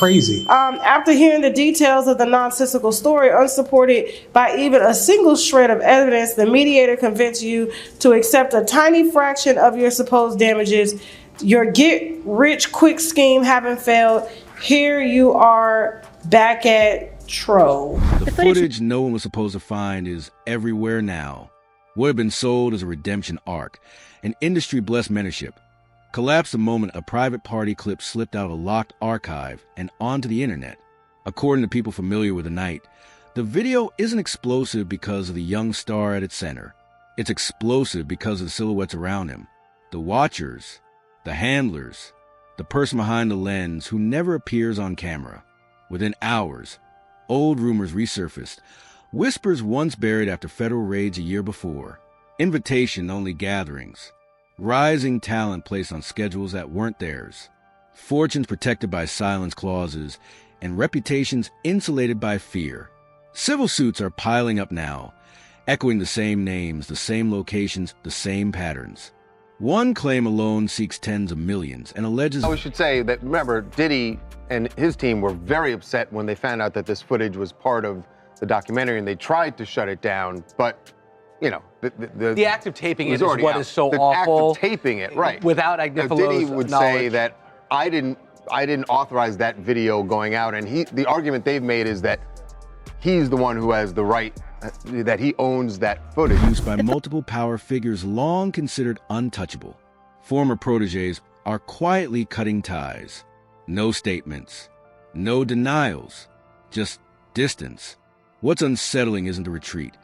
crazy. After hearing the details of the nonsensical story, unsupported by even a single shred of evidence, the mediator convinced you to accept a tiny fraction of your supposed damages. Your get-rich-quick scheme having failed. Here you are back at Tro. The footage no one was supposed to find is everywhere now. What had been sold as a redemption arc, an industry-blessed mentorship, collapsed the moment a private party clip slipped out of a locked archive and onto the internet. According to people familiar with the night, the video isn't explosive because of the young star at its center. It's explosive because of the silhouettes around him. The watchers, the handlers, the person behind the lens who never appears on camera. Within hours, old rumors resurfaced, whispers once buried after federal raids a year before, invitation-only gatherings, rising talent placed on schedules that weren't theirs, fortunes protected by silence clauses, and reputations insulated by fear. Civil suits are piling up now, echoing the same names, the same locations, the same patterns. One claim alone seeks tens of millions and alleges... We should say that, remember, Diddy and his team were very upset when they found out that this footage was part of the documentary, and they tried to shut it down, but... You know, the act of taping it is what out. is so the awful. The act of taping it, right? Without Agnifalo's Diddy would knowledge. say that I didn't authorize that video going out, and the argument they've made is that he's the one who has the right, that he owns that footage. Used by multiple power figures long considered untouchable. Former protégés are quietly cutting ties. No statements, no denials, just distance. What's unsettling isn't the retreat.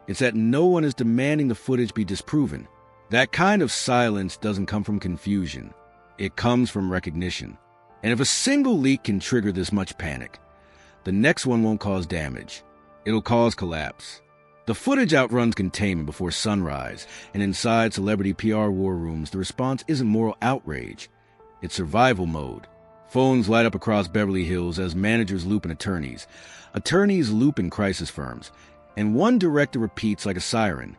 It's that no one is demanding the footage be disproven. That kind of silence doesn't come from confusion. It comes from recognition. And if a single leak can trigger this much panic, the next one won't cause damage. It'll cause collapse. The footage outruns containment before sunrise, and inside celebrity PR war rooms, the response isn't moral outrage. It's survival mode. Phones light up across Beverly Hills as managers loop in attorneys. Attorneys loop in crisis firms. And one director repeats like a siren.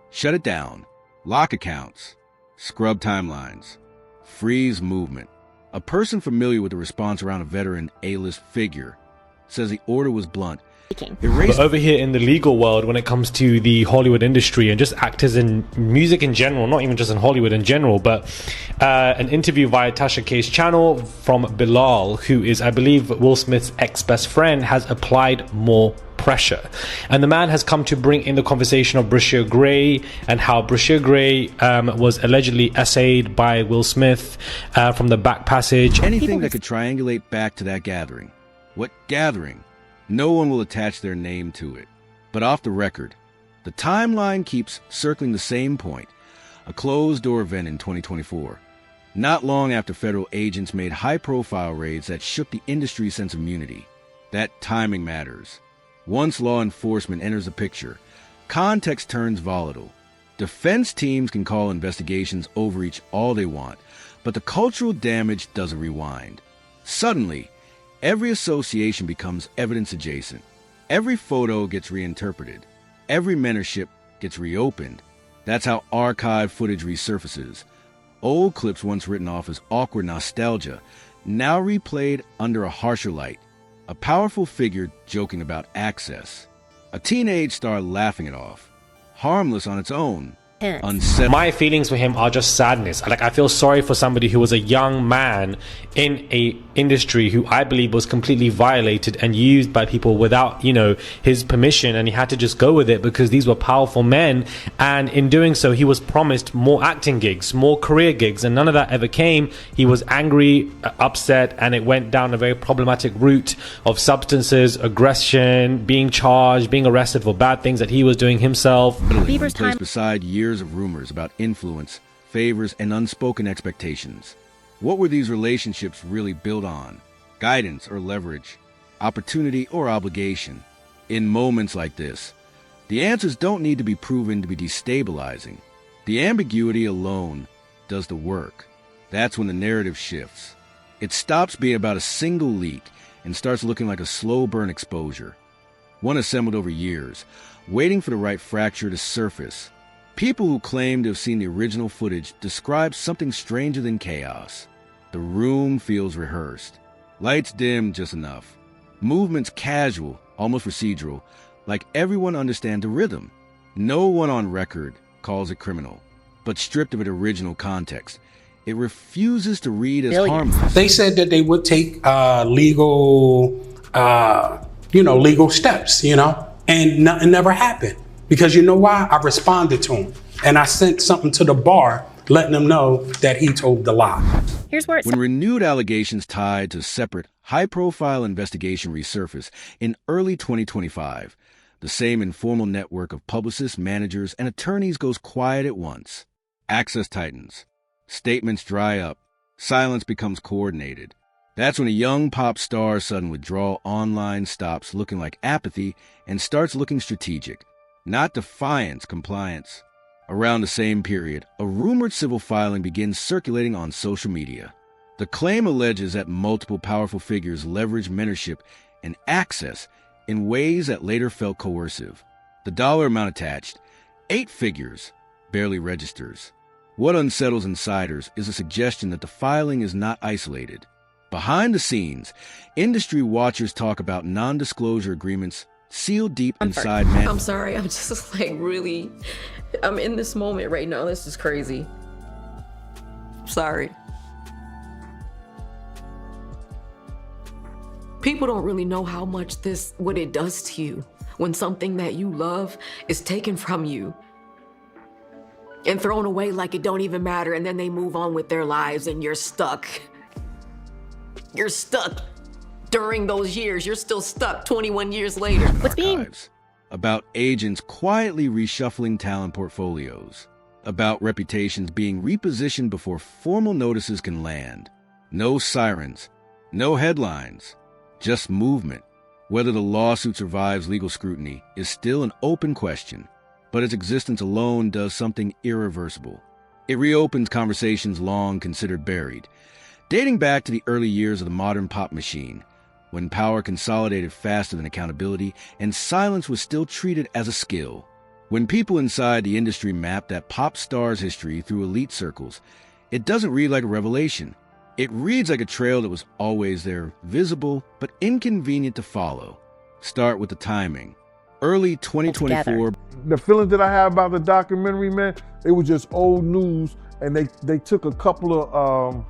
Shut it down. Lock accounts. Scrub timelines. Freeze movement. A person familiar with the response around a veteran A-list figure says the order was blunt. But over here in the legal world, when it comes to the Hollywood industry and just actors in music in general, not even just in Hollywood in general, but an interview via Tasha K's channel from Bilal, who is, I believe, Will Smith's ex-best friend, has applied more pressure. And the man has come to bring in the conversation of Brashear Gray and how Brashear Gray was allegedly essayed by Will Smith from the back passage. Anything that could triangulate back to that gathering. What gathering? No one will attach their name to it. But off the record, the timeline keeps circling the same point. A closed-door event in 2024. Not long after federal agents made high-profile raids that shook the industry's sense of immunity. That timing matters. Once law enforcement enters the picture, context turns volatile. Defense teams can call investigations overreach all they want, but the cultural damage doesn't rewind. Suddenly, every association becomes evidence adjacent. Every photo gets reinterpreted. Every mentorship gets reopened. That's how archive footage resurfaces. Old clips once written off as awkward nostalgia, now replayed under a harsher light. A powerful figure joking about access. A teenage star laughing it off. Harmless on its own. My feelings for him are just sadness. Like, I feel sorry for somebody who was a young man in a industry who I believe was completely violated and used by people without, you know, his permission, and he had to just go with it because these were powerful men, and in doing so he was promised more acting gigs, more career gigs, and none of that ever came. He was angry, upset, and it went down a very problematic route of substances, aggression, being charged, being arrested for bad things that he was doing himself. Bieber's time beside years of rumors about influence, favors, and unspoken expectations. What were these relationships really built on? Guidance or leverage? Opportunity or obligation? In moments like this, the answers don't need to be proven to be destabilizing. The ambiguity alone does the work. That's when the narrative shifts. It stops being about a single leak and starts looking like a slow burn exposure. One assembled over years, waiting for the right fracture to surface. People who claim to have seen the original footage describe something stranger than chaos. The room feels rehearsed, Lights dim just enough. Movements casual, almost procedural, like everyone understands the rhythm. No one on record calls it criminal, but stripped of its original context, it refuses to read as harmless. They said that they would take legal steps, and nothing never happened. Because you know why? I responded to him, and I sent something to the bar letting them know that he told the lie. Here's where When renewed allegations tied to separate, high-profile investigation resurface in early 2025, the same informal network of publicists, managers, and attorneys goes quiet at once. Access tightens. Statements dry up. Silence becomes coordinated. That's when a young pop star's sudden withdrawal online stops looking like apathy and starts looking strategic. Not defiance, compliance. Around the same period, a rumored civil filing begins circulating on social media. The claim alleges that multiple powerful figures leveraged mentorship and access in ways that later felt coercive. The dollar amount attached, 8 figures, barely registers. What unsettles insiders is a suggestion that the filing is not isolated. Behind the scenes, industry watchers talk about non-disclosure agreements sealed deep inside men. I'm sorry, I'm just I'm in this moment right now. This is crazy. Sorry. People don't really know how much what it does to you when something that you love is taken from you and thrown away like it don't even matter, and then they move on with their lives and you're stuck. You're stuck during those years. You're still stuck 21 years later. Archives. About agents quietly reshuffling talent portfolios. About reputations being repositioned before formal notices can land. No sirens. No headlines. Just movement. Whether the lawsuit survives legal scrutiny is still an open question, but its existence alone does something irreversible. It reopens conversations long considered buried, dating back to the early years of the modern pop machine, when power consolidated faster than accountability and silence was still treated as a skill. When people inside the industry map that pop star's history through elite circles, it doesn't read like a revelation. It reads like a trail that was always there, visible but inconvenient to follow. Start with the timing. Early 2024. The feeling that I have about the documentary, man, it was just old news, and they took a couple of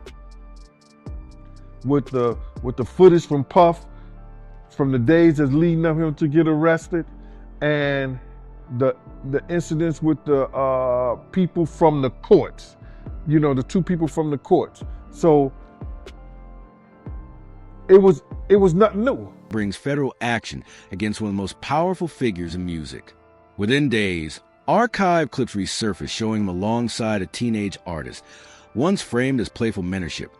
with the footage from Puff from the days that's leading up him to get arrested, and the incidents with the people from the courts, the 2 people from the courts. So it was nothing new. Brings federal action against one of the most powerful figures in music. Within days, archive clips resurfaced showing him alongside a teenage artist, once framed as playful mentorship,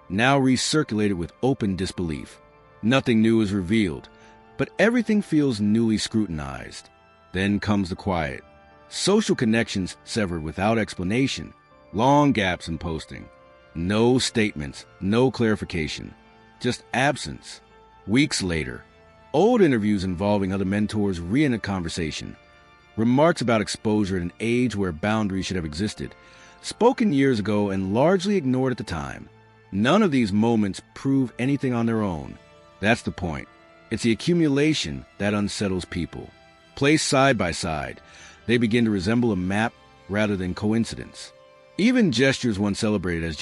now recirculated with open disbelief. Nothing new is revealed, but everything feels newly scrutinized. Then comes the quiet. Social connections severed without explanation. Long gaps in posting. No statements, no clarification. Just absence. Weeks later, old interviews involving other mentors re-enter conversation. Remarks about exposure at an age where boundaries should have existed. Spoken years ago and largely ignored at the time. None of these moments prove anything on their own. That's the point. It's the accumulation that unsettles people. Placed side by side, they begin to resemble a map rather than coincidence. Even gestures once celebrated as